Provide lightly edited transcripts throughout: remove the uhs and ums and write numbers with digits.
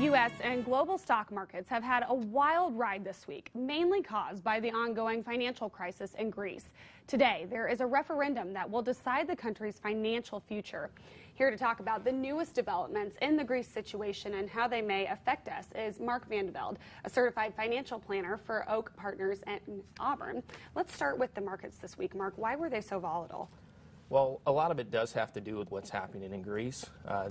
U.S. and global stock markets have had a wild ride this week, mainly caused by the ongoing financial crisis in Greece. Today, there is a referendum that will decide the country's financial future. Here to talk about the newest developments in the Greece situation and how they may affect us is Mark VandeVelde, a certified financial planner for Oak Partners in Auburn. Let's start with the markets this week. Mark, why were they so volatile? Well, a lot of it does have to do with what's happening in Greece.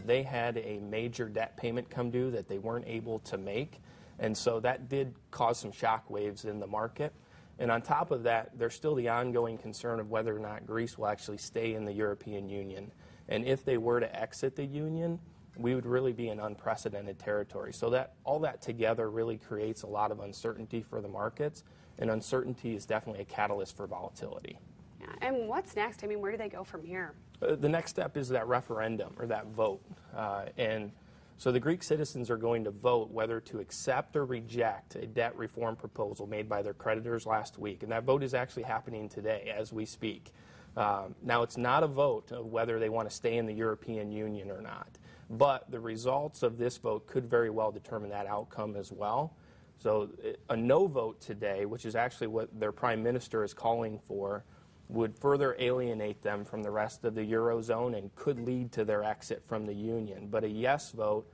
They had a major debt payment come due that they weren't able to make, and so that did cause some shock waves in the market. And on top of that, there's still the ongoing concern of whether or not Greece will actually stay in the European Union. And if they were to exit the Union, we would really be in unprecedented territory. So that all that together really creates a lot of uncertainty for the markets, and uncertainty is definitely a catalyst for volatility. And what's next? I mean, where do they go from here? The next step is that referendum, or that vote. And so the Greek citizens are going to vote whether to accept or reject a debt reform proposal made by their creditors last week. And that vote is actually happening today as we speak. Now, it's not a vote of whether they want to stay in the European Union or not. But the results of this vote could very well determine that outcome as well. So a no vote today, which is actually what their prime minister is calling for, would further alienate them from the rest of the Eurozone and could lead to their exit from the Union. But a yes vote,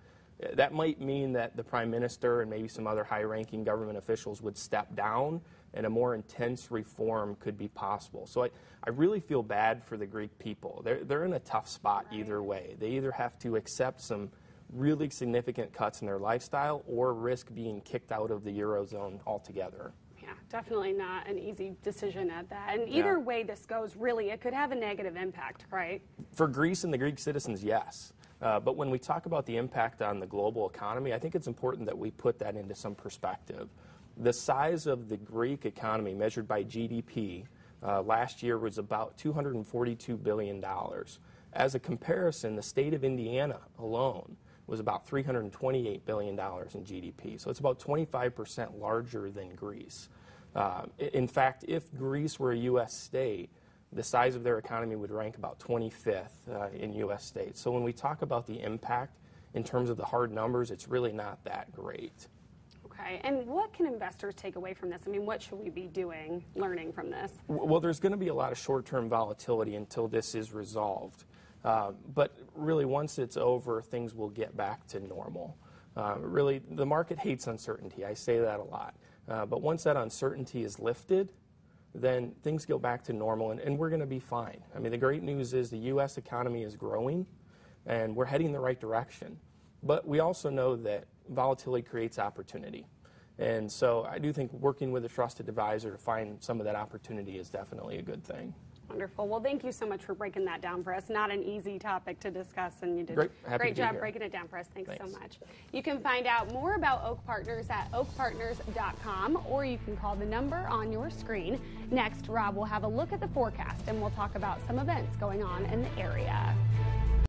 that might mean that the Prime Minister and maybe some other high-ranking government officials would step down and a more intense reform could be possible. So I really feel bad for the Greek people. They're in a tough spot either way. They either have to accept some really significant cuts in their lifestyle or risk being kicked out of the Eurozone altogether. Yeah, definitely not an easy decision at that. And either way this goes, really, it could have a negative impact, right? For Greece and the Greek citizens, yes. But when we talk about the impact on the global economy, I think it's important that we put that into some perspective. The size of the Greek economy measured by GDP last year was about $242 billion. As a comparison, the state of Indiana alone was about $328 billion in GDP. So it's about 25% larger than Greece. In fact, if Greece were a U.S. state, the size of their economy would rank about 25th in U.S. states. So when we talk about the impact in terms of the hard numbers, it's really not that great. Okay, and what can investors take away from this? I mean, what should we be doing, learning from this? Well, there's going to be a lot of short-term volatility until this is resolved. But really, once it's over, things will get back to normal. Really, the market hates uncertainty. I say that a lot. But once that uncertainty is lifted, then things go back to normal, and we're going to be fine. I mean, the great news is the U.S. economy is growing, and we're heading in the right direction. But we also know that volatility creates opportunity. And so I do think working with a trusted advisor to find some of that opportunity is definitely a good thing. Wonderful. Well, thank you so much for breaking that down for us. Not an easy topic to discuss, and you did a great job breaking it down for us. Thanks so much. You can find out more about Oak Partners at oakpartners.com, or you can call the number on your screen. Next, Rob will have a look at the forecast, and we'll talk about some events going on in the area.